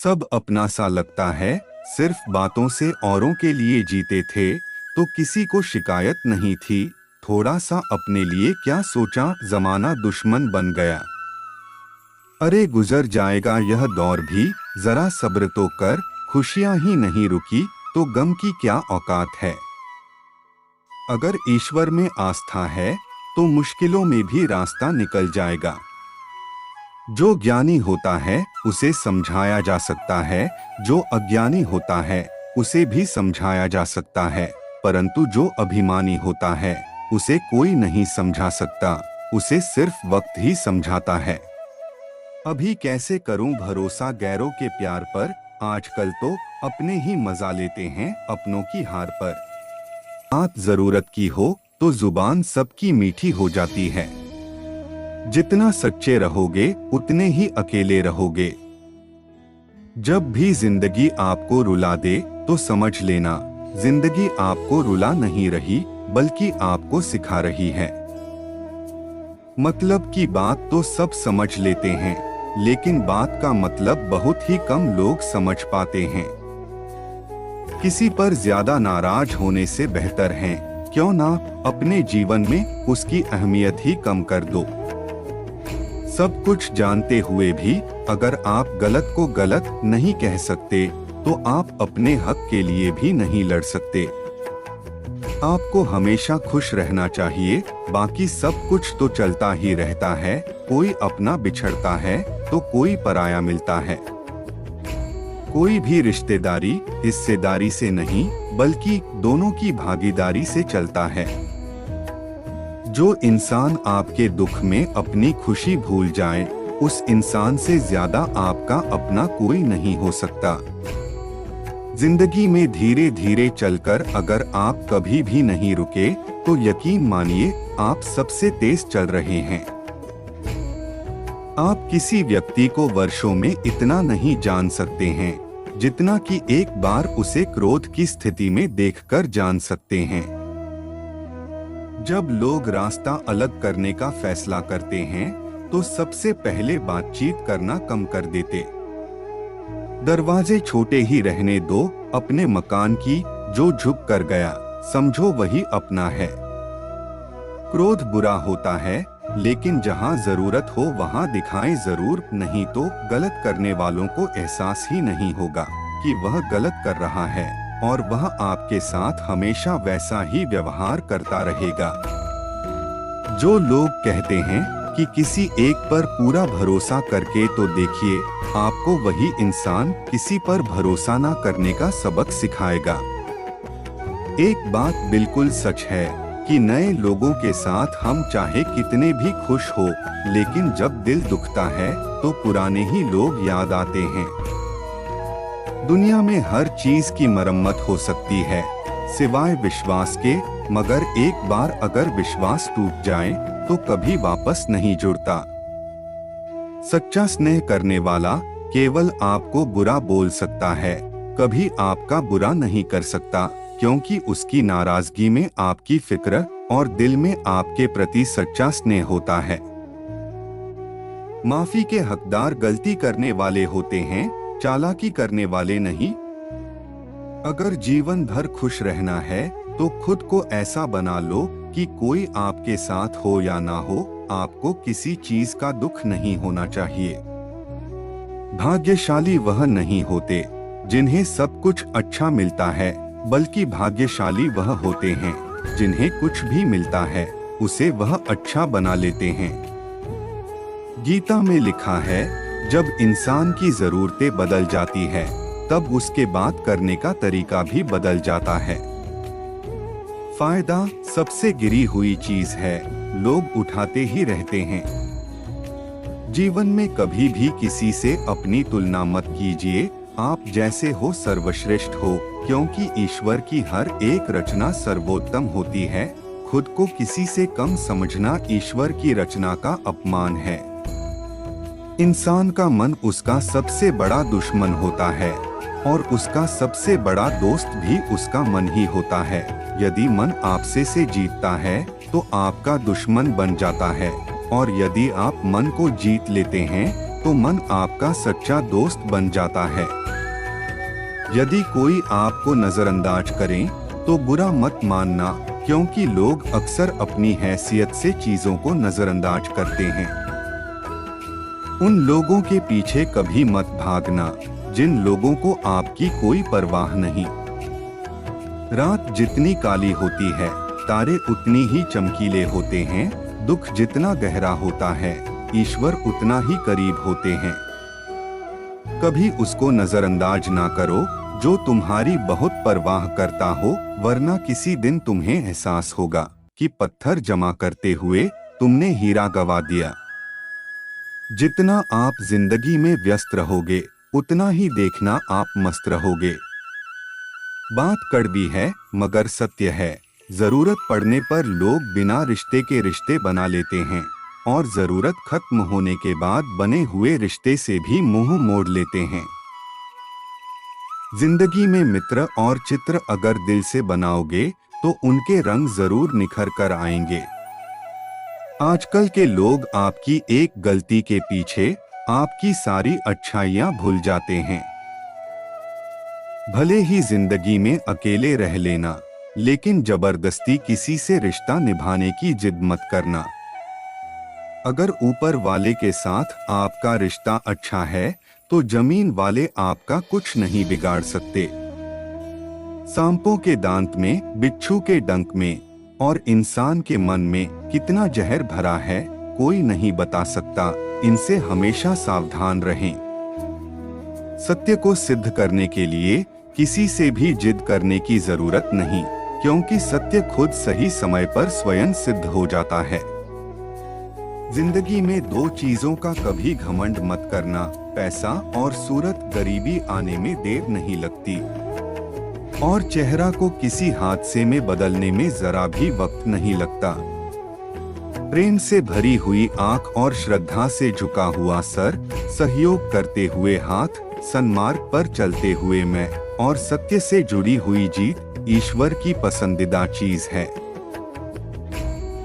सब अपना सा लगता है, सिर्फ बातों से औरों के लिए जीते थे, तो किसी को शिकायत नहीं थी। थोड़ा सा अपने लिए क्या सोचा, जमाना दुश्मन बन गया। अरे गुजर जाएगा यह दौर भी, जरा सब्र तो कर, खुशियां ही नहीं रुकी तो गम की क्या औकात है। अगर ईश्वर में आस्था है तो मुश्किलों में भी रास्ता निकल जाएगा। जो ज्ञानी होता है उसे समझाया जा सकता है, जो अज्ञानी होता है उसे भी समझाया जा सकता है, परंतु जो अभिमानी होता है उसे कोई नहीं समझा सकता, उसे सिर्फ वक्त ही समझाता है। अभी कैसे करूं भरोसा गैरों के प्यार पर, आजकल तो अपने ही मजा लेते हैं अपनों की हार पर। बात जरूरत की हो तो जुबान सबकी मीठी हो जाती है। जितना सच्चे रहोगे उतने ही अकेले रहोगे। जब भी जिंदगी आपको रुला दे तो समझ लेना, जिंदगी आपको रुला नहीं रही बल्कि आपको सिखा रही है। मतलब की बात तो सब समझ लेते हैं, लेकिन बात का मतलब बहुत ही कम लोग समझ पाते हैं। किसी पर ज्यादा नाराज होने से बेहतर है क्यों ना अपने जीवन में उसकी अहमियत ही कम कर दो। सब कुछ जानते हुए भी अगर आप गलत को गलत नहीं कह सकते तो आप अपने हक के लिए भी नहीं लड़ सकते। आपको हमेशा खुश रहना चाहिए, बाकी सब कुछ तो चलता ही रहता है। कोई अपना बिछड़ता है तो कोई पराया मिलता है। कोई भी रिश्तेदारी हिस्सेदारी से नहीं बल्कि दोनों की भागीदारी से चलता है। जो इंसान आपके दुख में अपनी खुशी भूल जाए, उस इंसान से ज्यादा आपका अपना कोई नहीं हो सकता। जिंदगी में धीरे धीरे चलकर अगर आप कभी भी नहीं रुके तो यकीन मानिए आप सबसे तेज चल रहे हैं। आप किसी व्यक्ति को वर्षों में इतना नहीं जान सकते हैं जितना कि एक बार उसे क्रोध की स्थिति में देखकर जान सकते हैं। जब लोग रास्ता अलग करने का फैसला करते हैं तो सबसे पहले बातचीत करना कम कर देते। दरवाजे छोटे ही रहने दो अपने मकान की, जो झुक कर गया समझो वही अपना है। क्रोध बुरा होता है, लेकिन जहां जरूरत हो वहां दिखाएं जरूर, नहीं तो गलत करने वालों को एहसास ही नहीं होगा कि वह गलत कर रहा है और वह आपके साथ हमेशा वैसा ही व्यवहार करता रहेगा। जो लोग कहते हैं कि किसी एक पर पूरा भरोसा करके तो देखिए, आपको वही इंसान किसी पर भरोसा ना करने का सबक सिखाएगा। एक बात बिल्कुल सच है कि नए लोगों के साथ हम चाहे कितने भी खुश हो, लेकिन जब दिल दुखता है तो पुराने ही लोग याद आते हैं। दुनिया में हर चीज की मरम्मत हो सकती है सिवाय विश्वास के, मगर एक बार अगर विश्वास टूट जाए तो कभी वापस नहीं जुड़ता। सच्चा स्नेह करने वाला केवल आपको बुरा बोल सकता है, कभी आपका बुरा नहीं कर सकता, क्योंकि उसकी नाराजगी में आपकी फिक्र और दिल में आपके प्रति सच्चा स्नेह होता है। माफी के हकदार गलती करने वाले होते हैं, चालाकी करने वाले नहीं। अगर जीवन भर खुश रहना है तो खुद को ऐसा बना लो कि कोई आपके साथ हो या ना हो, आपको किसी चीज का दुख नहीं होना चाहिए। भाग्यशाली वह नहीं होते जिन्हें सब कुछ अच्छा मिलता है, बल्कि भाग्यशाली वह होते हैं जिन्हें कुछ भी मिलता है उसे वह अच्छा बना लेते हैं। गीता में लिखा है, जब इंसान की जरूरतें बदल जाती है तब उसके बात करने का तरीका भी बदल जाता है। फायदा सबसे गिरी हुई चीज है, लोग उठाते ही रहते हैं। जीवन में कभी भी किसी से अपनी तुलना मत कीजिए, आप जैसे हो सर्वश्रेष्ठ हो, क्योंकि ईश्वर की हर एक रचना सर्वोत्तम होती है। खुद को किसी से कम समझना ईश्वर की रचना का अपमान है। इंसान का मन उसका सबसे बड़ा दुश्मन होता है और उसका सबसे बड़ा दोस्त भी उसका मन ही होता है। यदि मन आपसे से जीतता है तो आपका दुश्मन बन जाता है, और यदि आप मन को जीत लेते हैं तो मन आपका सच्चा दोस्त बन जाता है। यदि कोई आपको नजरअंदाज करे तो बुरा मत मानना, क्योंकि लोग अक्सर अपनी हैसियत से चीजों को नजरअंदाज करते हैं। उन लोगों के पीछे कभी मत भागना जिन लोगों को आपकी कोई परवाह नहीं। रात जितनी काली होती है, तारे उतनी ही चमकीले होते हैं। दुख जितना गहरा होता है, ईश्वर उतना ही करीब होते हैं। कभी उसको नजरअंदाज ना करो जो तुम्हारी बहुत परवाह करता हो, वरना किसी दिन तुम्हें एहसास होगा कि पत्थर जमा करते हुए तुमने हीरा गवा दिया। जितना आप जिंदगी में व्यस्त रहोगे, उतना ही देखना आप मस्त रहोगे। बात कड़वी है मगर सत्य है। जरूरत पड़ने पर लोग बिना रिश्ते के रिश्ते बना लेते हैं और जरूरत खत्म होने के बाद बने हुए रिश्ते से भी मुंह मोड़ लेते हैं। जिंदगी में मित्र और चित्र अगर दिल से बनाओगे तो उनके रंग जरूर निखर कर आएंगे। आजकल के लोग आपकी एक गलती के पीछे आपकी सारी अच्छाइयां भूल जाते हैं। भले ही जिंदगी में अकेले रह लेना, लेकिन जबरदस्ती किसी से रिश्ता निभाने की जिद मत करना। अगर ऊपर वाले के साथ आपका रिश्ता अच्छा है तो जमीन वाले आपका कुछ नहीं बिगाड़ सकते। सांपों के दांत में, बिच्छू के डंक में और इंसान के मन में कितना जहर भरा है, कोई नहीं बता सकता। इनसे हमेशा सावधान रहें। सत्य को सिद्ध करने के लिए किसी से भी जिद करने की जरूरत नहीं, क्योंकि सत्य खुद सही समय पर स्वयं सिद्ध हो जाता है। जिंदगी में दो चीजों का कभी घमंड मत करना, पैसा और सूरत। गरीबी आने में देर नहीं लगती और चेहरा को किसी हादसे में बदलने में जरा भी वक्त नहीं लगता। प्रेम से भरी हुई आंख और श्रद्धा से झुका हुआ सर, सहयोग करते हुए हाथ, सन्मार्ग पर चलते हुए मैं और सत्य से जुड़ी हुई जीत ईश्वर की पसंदीदा चीज है।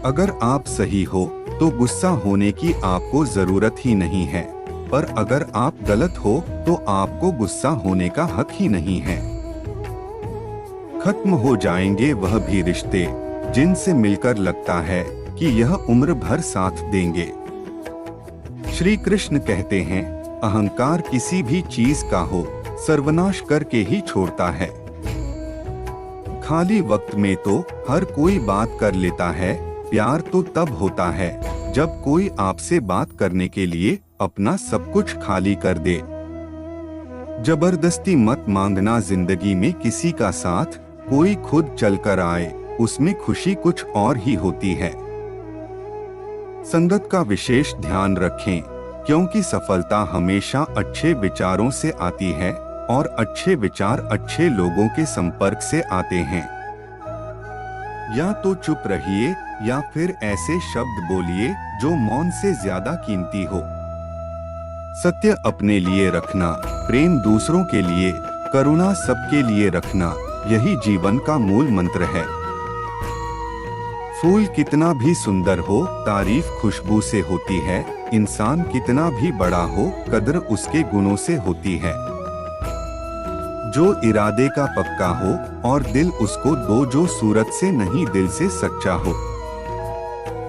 अगर आप सही हो तो गुस्सा होने की आपको जरूरत ही नहीं है, पर अगर आप गलत हो तो आपको गुस्सा होने का हक ही नहीं है। खत्म हो जाएंगे वह भी रिश्ते जिनसे मिलकर लगता है कि यह उम्र भर साथ देंगे। श्री कृष्ण कहते हैं, अहंकार किसी भी चीज का हो सर्वनाश करके ही छोड़ता है। खाली वक्त में तो हर कोई बात कर लेता है, प्यार तो तब होता है जब कोई आपसे बात करने के लिए अपना सब कुछ खाली कर दे। जबरदस्ती मत मांगना जिंदगी में किसी का साथ, कोई खुद चलकर आए उसमें खुशी कुछ और ही होती है। संगत का विशेष ध्यान रखें, क्योंकि सफलता हमेशा अच्छे विचारों से आती है और अच्छे विचार अच्छे लोगों के संपर्क से आते हैं। या तो चुप रहिए या फिर ऐसे शब्द बोलिए जो मौन से ज्यादा कीमती हो। सत्य अपने लिए रखना, प्रेम दूसरों के लिए, करुणा सबके लिए रखना, यही जीवन का मूल मंत्र है। फूल कितना भी सुंदर हो, तारीफ खुशबू से होती है। इंसान कितना भी बड़ा हो, कद्र उसके गुणों से होती है। जो इरादे का पक्का हो और दिल उसको दो, जो सूरत से नहीं दिल से सच्चा हो।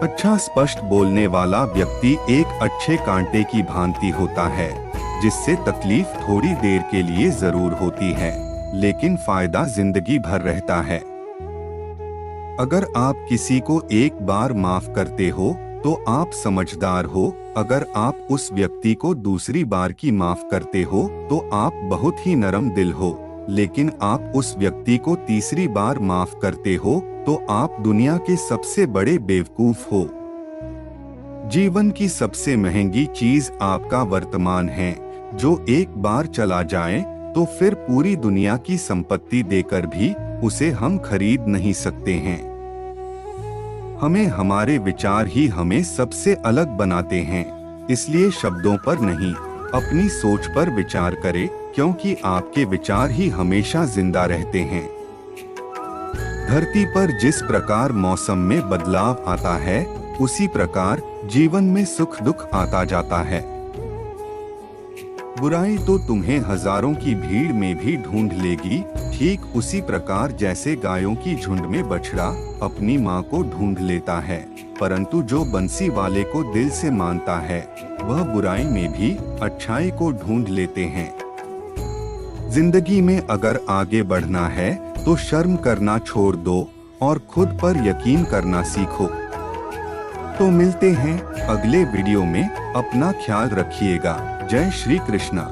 अच्छा स्पष्ट बोलने वाला व्यक्ति एक अच्छे कांटे की भांति होता है, जिससे तकलीफ थोड़ी देर के लिए जरूर होती है, लेकिन फायदा जिंदगी भर रहता है। अगर आप किसी को एक बार माफ करते हो तो आप समझदार हो। अगर आप उस व्यक्ति को दूसरी बार की माफ करते हो तो आप बहुत ही नरम दिल हो। लेकिन आप उस व्यक्ति को तीसरी बार माफ करते हो तो आप दुनिया के सबसे बड़े बेवकूफ हो। जीवन की सबसे महंगी चीज आपका वर्तमान है, जो एक बार चला जाए तो फिर पूरी दुनिया की संपत्ति देकर भी उसे हम खरीद नहीं सकते हैं। हमें हमारे विचार ही हमें सबसे अलग बनाते हैं, इसलिए शब्दों पर नहीं, अपनी सोच पर विचार करें, क्योंकि आपके विचार ही हमेशा जिंदा रहते हैं। धरती पर जिस प्रकार मौसम में बदलाव आता है, उसी प्रकार जीवन में सुख दुख आता जाता है। बुराई तो तुम्हें हजारों की भीड़ में भी ढूंढ लेगी, ठीक उसी प्रकार जैसे गायों की झुंड में बछड़ा अपनी माँ को ढूंढ लेता है, परंतु जो बंसी वाले को दिल से मानता है वह बुराई में भी अच्छाई को ढूंढ लेते हैं। जिंदगी में अगर आगे बढ़ना है तो शर्म करना छोड़ दो और खुद पर यकीन करना सीखो। तो मिलते हैं अगले वीडियो में, अपना ख्याल रखिएगा। जय श्री कृष्णा।